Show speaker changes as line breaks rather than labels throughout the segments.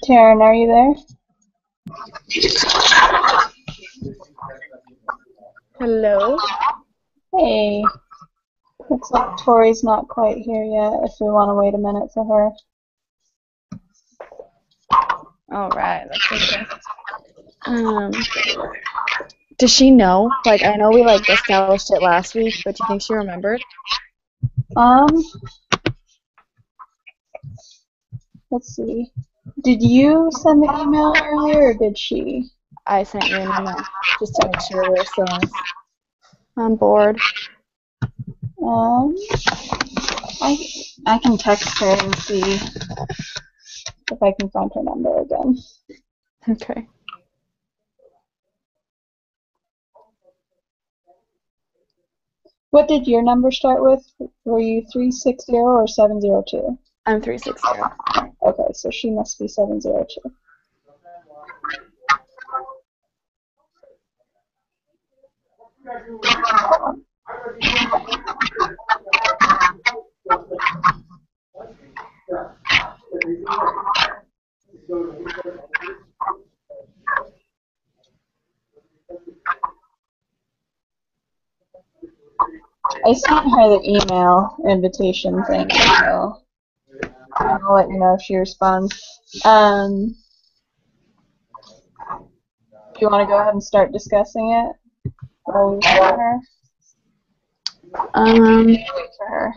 Taryn, are you there?
Hello?
Hey. Looks like Tori's not quite here yet, if we want to wait a minute for her.
Alright, that's okay. Does she know? Like, I know we, established it last week, but do you think she remembered?
Let's see. Did you send the email earlier, or did she?
I sent you an email, just to make sure we're still on board.
I can text her and see if I can find her number again.
Okay.
What did your number start with? Were you 360 or 702?
I'm 360.
Okay, so she must be 702. I sent her the email invitation thing, so I'll let you know if she responds. Do you want to go ahead and start discussing it? While we wait for her?
Wait
for her.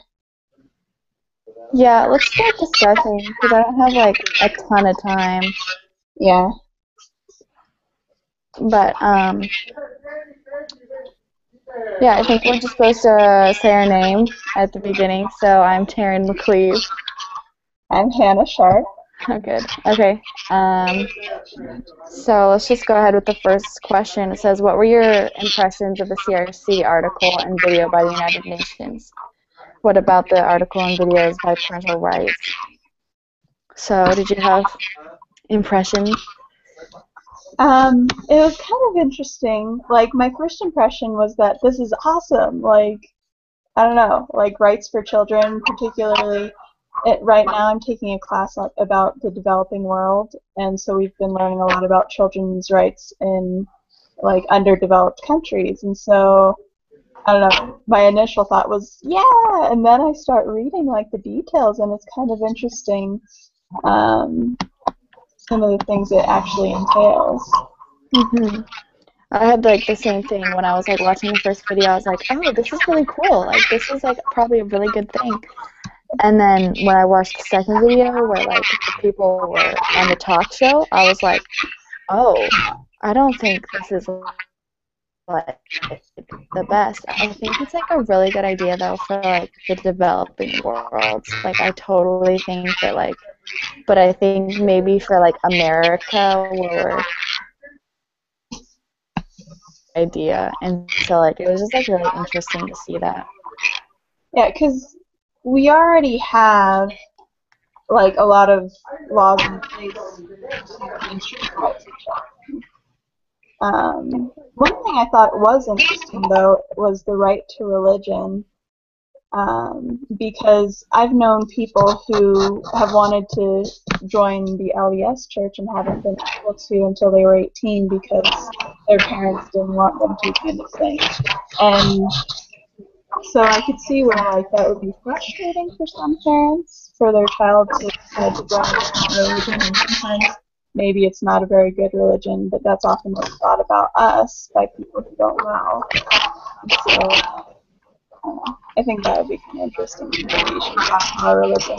Yeah, let's start discussing, because I don't have, a ton of time.
Yeah.
But, yeah, I think we're just supposed to say our name at the beginning, so I'm Taryn McCleve.
I'm Hannah Sharp.
Oh, good. Okay. So let's just go ahead with the first question. It says, what were your impressions of the CRC article and video by the United Nations? What about the article and videos by parental rights? So did you have impressions?
It was kind of interesting. Like, my first impression was that this is awesome. Like, I don't know, like rights for children, particularly. Right now I'm taking a class about the developing world, and so we've been learning a lot about children's rights in, like, underdeveloped countries. And so, I don't know, my initial thought was, yeah, and then I start reading, like, the details, and it's kind of interesting, some of the things it actually entails.
Mm-hmm. I had the same thing when I was watching the first video. I was like, oh, this is really cool. This is probably a really good thing. And then when I watched the second video where the people were on the talk show, I was like, oh, I don't think this is the best. I think it's a really good idea though for the developing world. I totally think that but I think maybe for America where we're idea, and so it was just really interesting to see that.
Yeah, because we already have a lot of laws in place to ensure rights of children. One thing I thought was interesting though was the right to religion, because I've known people who have wanted to join the LDS church and haven't been able to until they were 18 because their parents didn't want them to, kind of thing. And so I could see where that would be frustrating for some parents for their child to kind of join a religion, and sometimes maybe it's not a very good religion, but that's often what's thought about us by people who don't know. So I think that would be kind of interesting. Maybe we should talk about religion.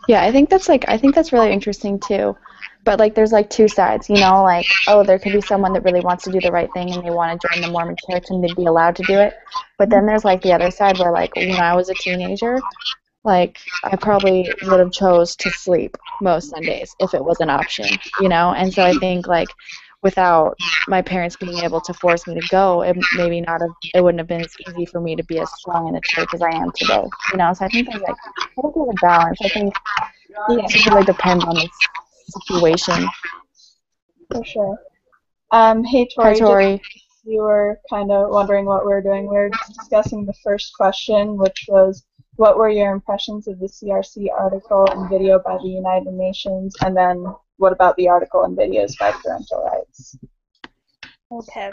Yeah, I think that's really interesting too. But there's two sides, oh, there could be someone that really wants to do the right thing and they want to join the Mormon church and they'd be allowed to do it. But then there's the other side where when I was a teenager, I probably would have chose to sleep most Sundays if it was an option, And so I think without my parents being able to force me to go, it wouldn't have been as easy for me to be as strong in the church as I am today, So I think there's a balance. I think it really depends on the situation.
For sure. Hey, Tori.
Hi, Tori.
you were kind of wondering what we were doing, we were discussing the first question, which was, what were your impressions of the CRC article and video by the United Nations, and then what about the article and videos by parental rights?
Okay.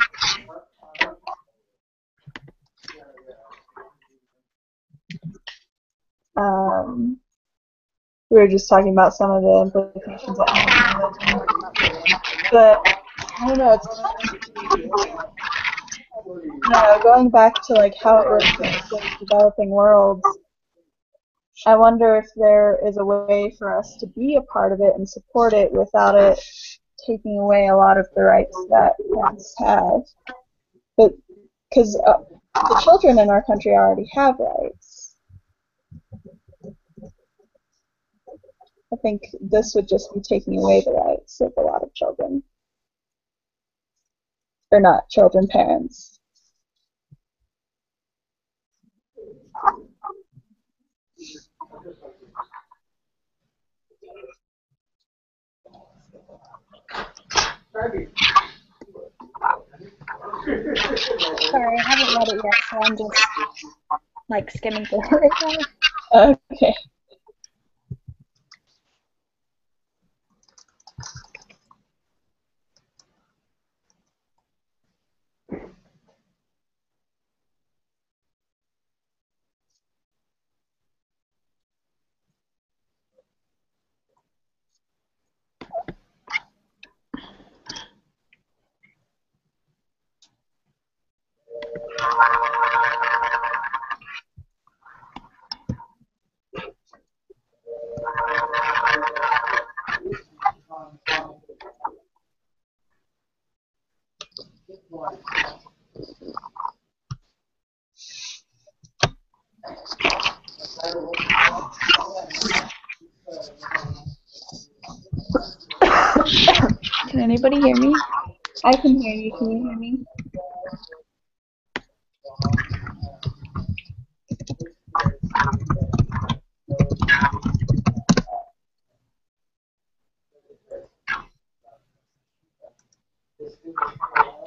We were just talking about some of the implications of religion, but I don't know, going back to like how it works in the developing worlds, I wonder if there is a way for us to be a part of it and support it without it taking away a lot of the rights that parents have. But because the children in our country already have rights. I think this would just be taking away the rights of a lot of children. Or not children, parents.
Sorry, I haven't read it yet, so I'm just like skimming through it right now.
Okay.
Can anybody hear me?
I can hear you. Can you hear me?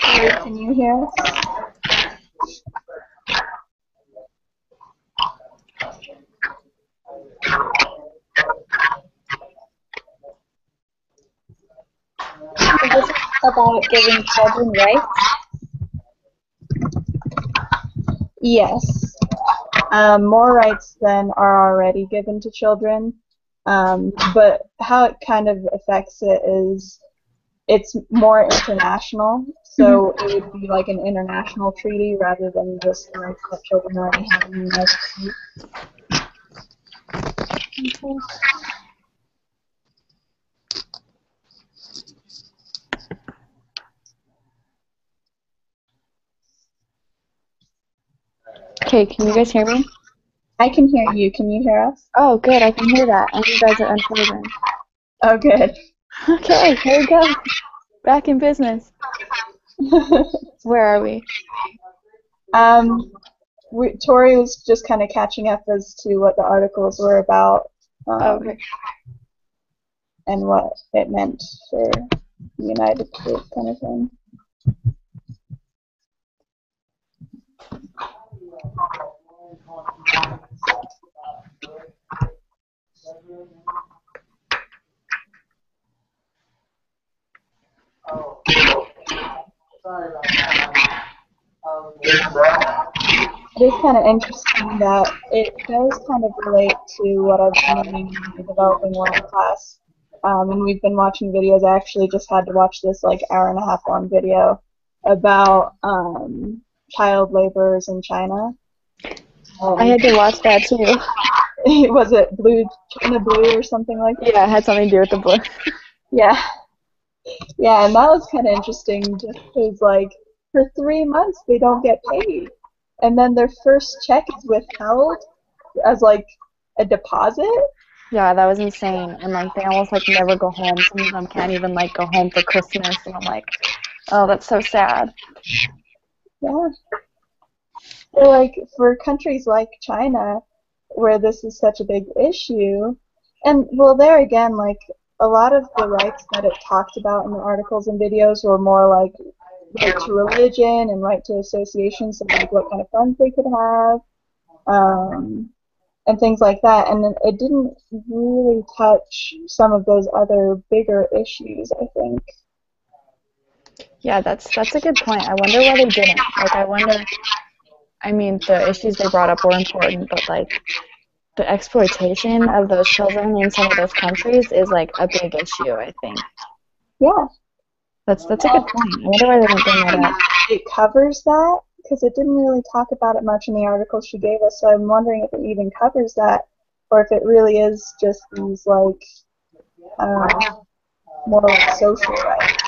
Sorry, can you hear us?
Is this about giving children rights?
Yes. More rights than are already given to children. But how it kind of affects it is it's more international. So it would be like an international treaty rather than just the rights that children already have in the United States.
Okay, can you guys hear me?
I can hear you. Can you hear us?
Oh, good, I can hear that. And you guys are unfrozen.
Oh, good.
Okay, here we go. Back in business. Where are we?
Tori was just kind of catching up as to what the articles were about,
Okay.
and what it meant for the United States kind of thing. It is kind of interesting that it does kind of relate to what I've been learning in the developing world class. And we've been watching videos. I actually just had to watch this like hour-and-a-half long video about child laborers in China.
I had to watch that too.
Was it China Blue or something like that?
Yeah, it had something to do with the book.
Yeah. Yeah, and that was kind of interesting just because, like, for 3 months they don't get paid. And then their first check is withheld as, like, a deposit.
Yeah, that was insane. And like they almost like never go home. Some of them can't even like go home for Christmas. And I'm like, oh, that's so sad.
Yeah. So, like, for countries like China, where this is such a big issue, and, well, there again, like, a lot of the rights that it talked about in the articles and videos were more like right to religion and right to association, so like what kind of friends they could have, and things like that. And it didn't really touch some of those other bigger issues, I think.
Yeah, that's a good point. I wonder why they didn't. Like, I mean, the issues they brought up were important, but like the exploitation of those children in some of those countries is like a big issue, I think.
Yeah.
That's a good point. I wonder why they didn't bring that up.
It covers that, because it didn't really talk about it much in the article she gave us, so I'm wondering if it even covers that, or if it really is just these, like, more like social rights.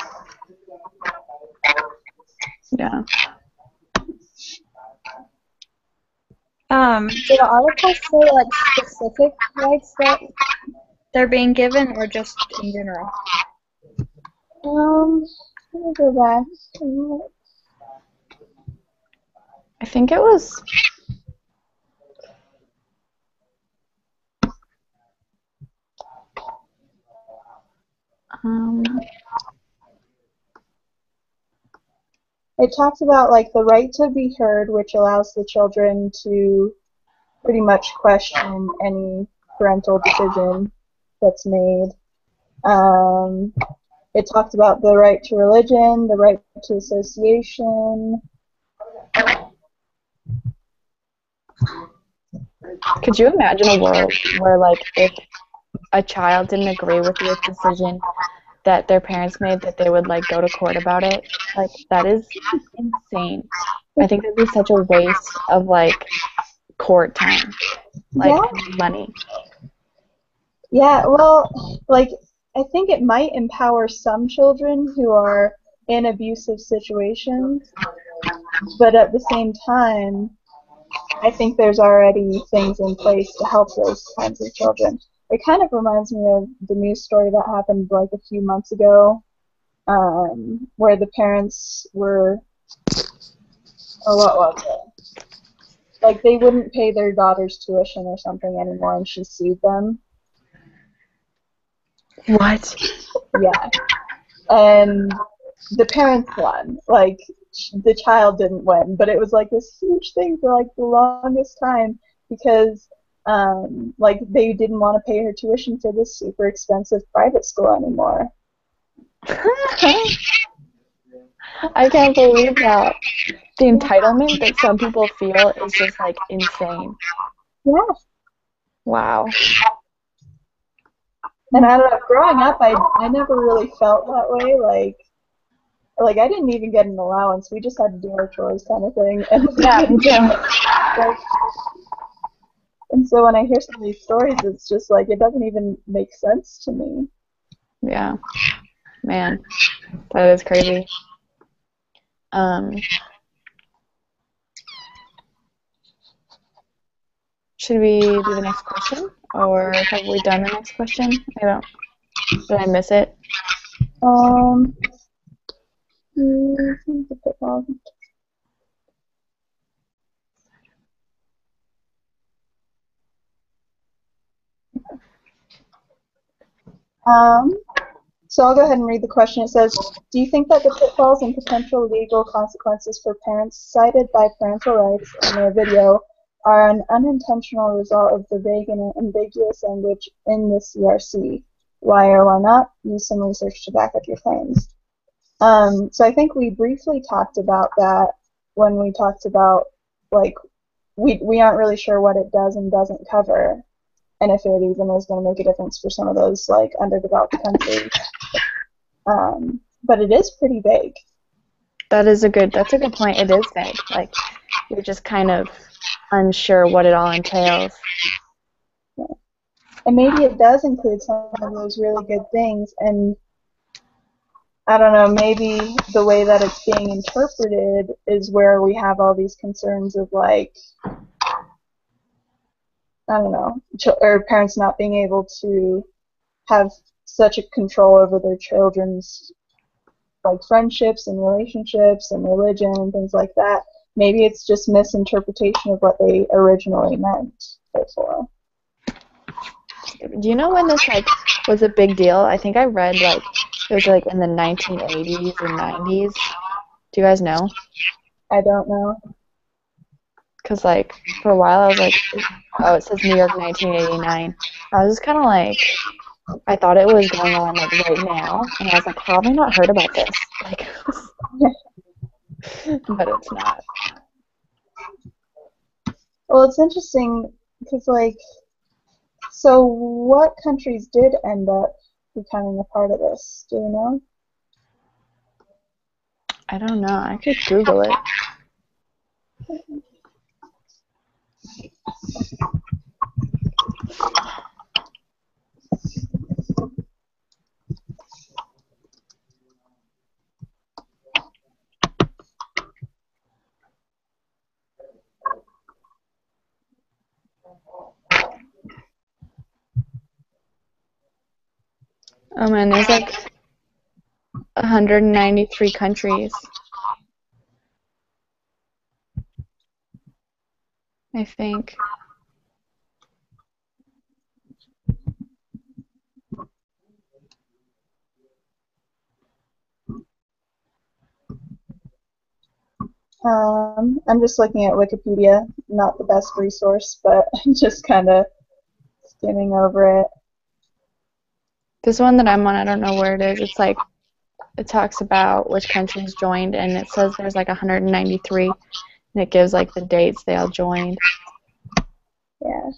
Yeah.
Do the articles say like specific rights that they're being given, or just in general?
Let me go back.
I think it was
It talks about like the right to be heard, which allows the children to pretty much question any parental decision that's made. It talks about the right to religion, the right to association.
Could you imagine a world where, like, if a child didn't agree with the decision that their parents made, that they would, like, go to court about it? Like, that is insane. I think that'd be such a waste of, like, court time, like, and money.
Yeah, well, like, I think it might empower some children who are in abusive situations, but at the same time, I think there's already things in place to help those kinds of children. It kind of reminds me of the news story that happened like a few months ago, where the parents were, or what was it? Like they wouldn't pay their daughter's tuition or something anymore, and she sued them.
What?
Yeah. And the parents won. Like, the child didn't win, but it was like this huge thing for like the longest time because like they didn't want to pay her tuition for this super expensive private school anymore.
I can't believe that. The entitlement that some people feel is just like insane.
Yeah.
Wow.
And I don't know, growing up I never really felt that way, like I didn't even get an allowance. We just had to do our chores kind of thing. And
yeah, me too.
Like, and so when I hear some of these stories, it's just like it doesn't even make sense to me.
Yeah. Man, that is crazy. Should we do the next question, or have we done the next question? Did I miss it?
So I'll go ahead and read the question. It says, do you think that the pitfalls and potential legal consequences for parents cited by Parental Rights in their video are an unintentional result of the vague and ambiguous language in the CRC? Why or why not? Use some research to back up your claims. So I think we briefly talked about that when we talked about, like, we aren't really sure what it does and doesn't cover, and if it even is going to make a difference for some of those, like, underdeveloped countries. But it is pretty vague.
That's a good point. It is vague. Like, you're just kind of unsure what it all entails.
Yeah. And maybe it does include some of those really good things, and I don't know, maybe the way that it's being interpreted is where we have all these concerns of, like, I don't know, or parents not being able to have such a control over their children's, like, friendships and relationships and religion and things like that. Maybe it's just misinterpretation of what they originally meant before.
Do you know when this, like, was a big deal? I think I read, like, it was, like, in the 1980s or 90s. Do you guys know?
I don't know.
Because, like, for a while I was like, oh, it says New York 1989. I was just kind of like, I thought it was going on, like, right now. And I was like, how have I not heard about this? Like, but it's not.
Well, it's interesting because, like, so what countries did end up becoming a part of this? Do you know?
I don't know. I could Google it. Oh man, there's like 193 countries, I think.
I'm just looking at Wikipedia, not the best resource, but just kind of skimming over it.
This one that I'm on, I don't know where it is. It's like, it talks about which countries joined, and it says there's like 193, and it gives like the dates they all joined.
Yeah.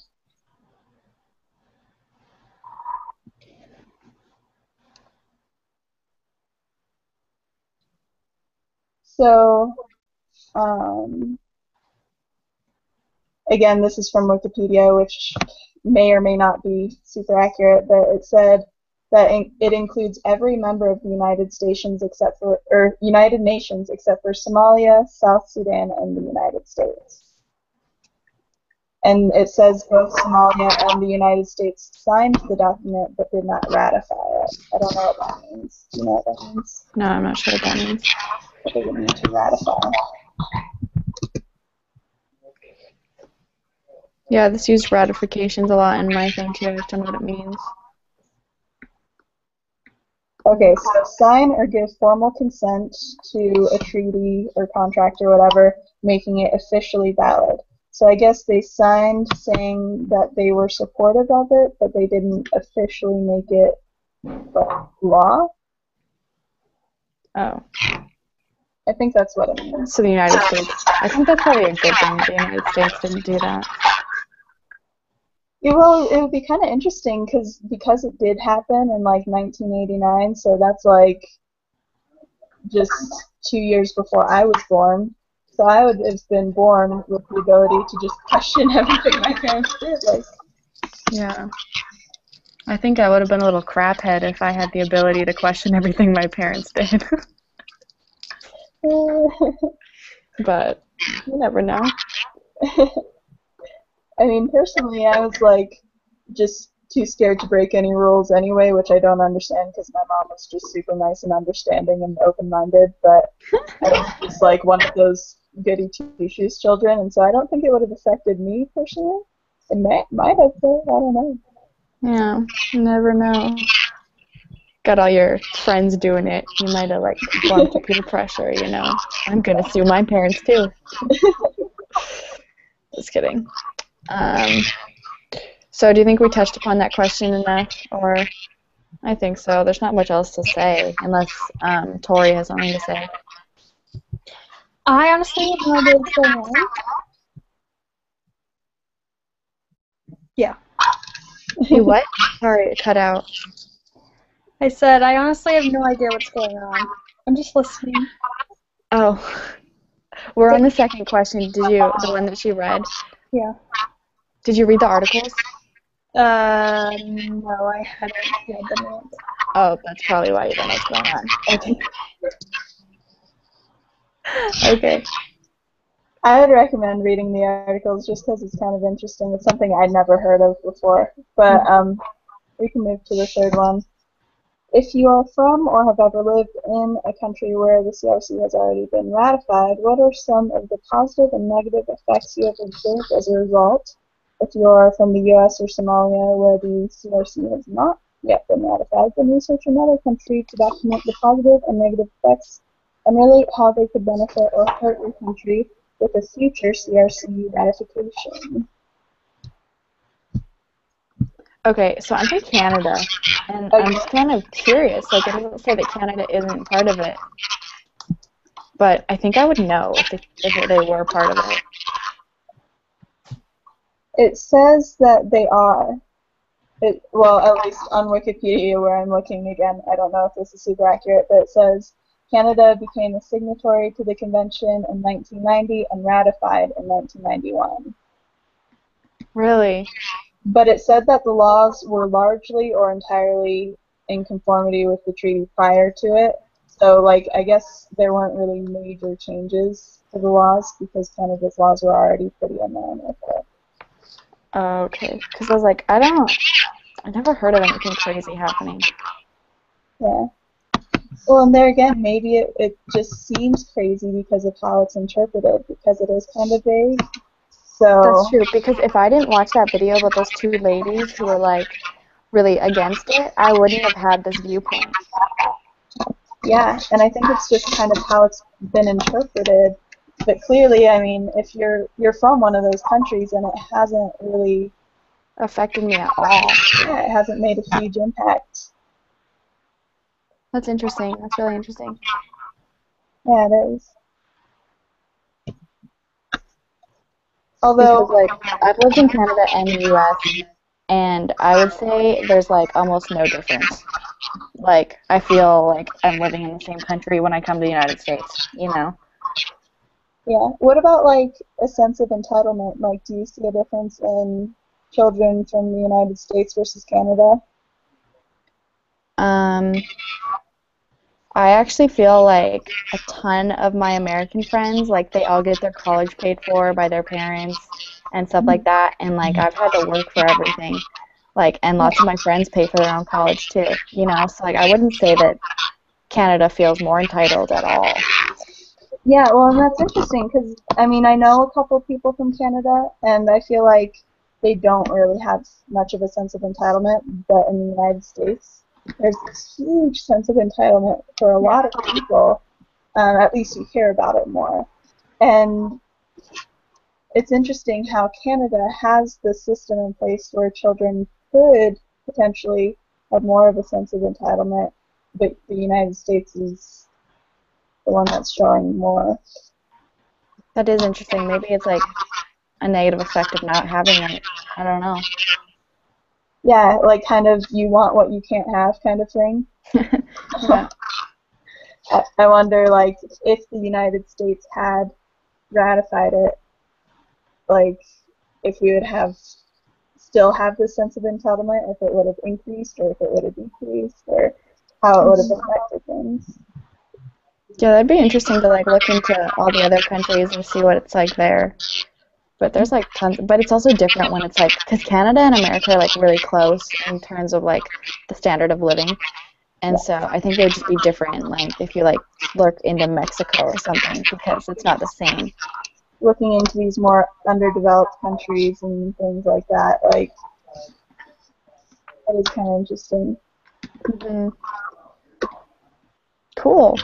So, again, this is from Wikipedia, which may or may not be super accurate, but it said that it includes every member of the United Nations except for Somalia, South Sudan, and the United States. And it says both Somalia and the United States signed the document but did not ratify it. I don't know what that means. Do you know what that means?
No, I'm not sure what that means.
What they would need to ratify.
Yeah, this used ratifications a lot in my thing too. I just don't know what it means.
Okay, so sign or give formal consent to a treaty or contract or whatever, making it officially valid. So I guess they signed saying that they were supportive of it, but they didn't officially make it law.
Oh.
I think that's what it means.
So the United States, I think that's probably a good thing that the United States didn't do that.
Yeah, well, it would be kind of interesting because it did happen in like 1989, so that's like just 2 years before I was born. So I would have been born with the ability to just question everything my parents did. Like,
yeah. I think I would have been a little craphead if I had the ability to question everything my parents did. But you never know.
I mean, personally, I was like just too scared to break any rules anyway, which I don't understand because my mom was just super nice and understanding and open-minded, but I was just like one of those goody two-shoes children, and so I don't think it would have affected me personally. It might have, though. I don't know.
Yeah, you never know. Got all your friends doing it. You might have like gone to peer pressure, you know. I'm gonna sue my parents too. Just kidding. So do you think we touched upon that question enough? Or I think so. There's not much else to say unless Tori has something to say.
I honestly have no idea what's going on. Yeah.
You what? Sorry, it cut out.
I said I honestly have no idea what's going on. I'm just listening.
Oh. We're on the second question. Did you, the one that she read?
Yeah.
Did you read the articles?
No, I haven't read them yet.
Oh, that's probably why you don't know what's going on. Okay. Okay.
I would recommend reading the articles just because it's kind of interesting. It's something I'd never heard of before. But we can move to the third one. If you are from or have ever lived in a country where the CRC has already been ratified, what are some of the positive and negative effects you have observed as a result? If you are from the US or Somalia where the CRC has not yet been ratified, then research another country to document the positive and negative effects and relate how they could benefit or hurt your country with a future CRC ratification.
Okay, so I'm from Canada, and I'm just kind of curious. Like, it doesn't say that Canada isn't part of it, but I think I would know if they were part of it.
It says that they are. Well, at least on Wikipedia, where I'm looking again, I don't know if this is super accurate, but it says Canada became a signatory to the convention in 1990 and ratified in 1991.
Really?
But it said that the laws were largely or entirely in conformity with the treaty prior to it. So, like, I guess there weren't really major changes to the laws because Canada's laws were already pretty in line with it.
Okay, because I was like, I never heard of anything crazy happening.
Yeah. Well, and there again, maybe it just seems crazy because of how it's interpreted, because it is kind of vague. So
That's true, because if I didn't watch that video about those two ladies who were like really against it, I wouldn't have had this viewpoint.
yeah, and I think it's just kind of how it's been interpreted. But clearly, I mean, if you're from one of those countries and it hasn't really
Affected me at all.
yeah, it hasn't made a huge impact.
That's interesting. That's really interesting.
Yeah, it is. Although,
Because like I've lived in Canada and the US, and I would say there's like almost no difference. Like I feel like I'm living in the same country when I come to the United States, you know?
yeah. What about like a sense of entitlement? Like, do you see a difference in children from the United States versus Canada?
I actually feel like a ton of my American friends, like they all get their college paid for by their parents and stuff like that, and like I've had to work for everything. Like, and lots of my friends pay for their own college too, you know? So like I wouldn't say that Canada feels more entitled at all.
Yeah, well, and that's interesting because, I mean, I know a couple people from Canada, and I feel like they don't really have much of a sense of entitlement, but in the United States, there's this huge sense of entitlement for a lot of people. At least you hear about it more. And it's interesting how Canada has this system in place where children could potentially have more of a sense of entitlement, but the United States is the one that's showing more.
That is interesting. Maybe it's like a negative effect of not having it. I don't know.
Yeah, like kind of you want what you can't have kind of thing.
Yeah.
I wonder, like, if the United States had ratified it, like, if we would have still have this sense of entitlement, if it would have increased or if it would have decreased, or how it would have affected things.
Yeah, that'd be interesting to like look into all the other countries and see what it's like there. But there's like tons, but it's also different when it's like, because Canada and America are like really close in terms of like the standard of living. And so I think they would just be different, like if you like look into Mexico or something, because it's not the same.
Looking into these more underdeveloped countries and things like that, like, that is kind of interesting.
Mm-hmm. Cool.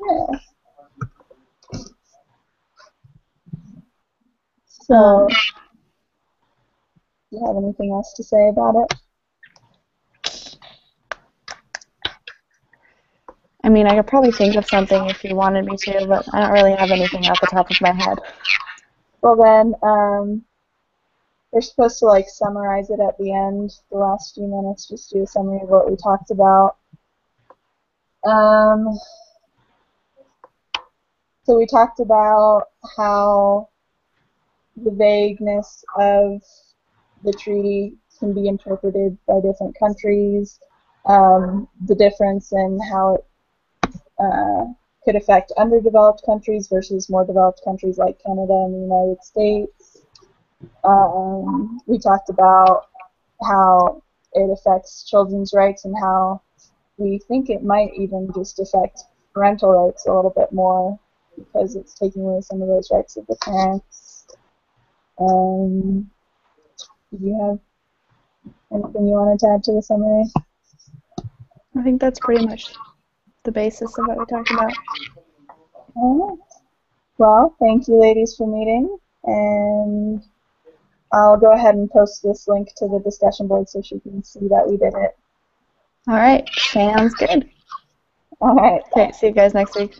Yeah. So, do you have anything else to say about it?
I mean, I could probably think of something if you wanted me to, but I don't really have anything off the top of my head.
Well then, we're supposed to like summarize it at the end, the last few minutes, just do a summary of what we talked about. So we talked about how the vagueness of the treaty can be interpreted by different countries, the difference in how it could affect underdeveloped countries versus more developed countries like Canada and the United States. We talked about how it affects children's rights and how we think it might even just affect parental rights a little bit more because it's taking away some of those rights of the parents. Do you have anything you wanted to add to the summary?
I think that's pretty much the basis of what we talked about.
All right. Well, thank you, ladies, for meeting, and I'll go ahead and post this link to the discussion board so she can see that we did it.
All right, sounds good.
All right.
Okay, see you guys next week.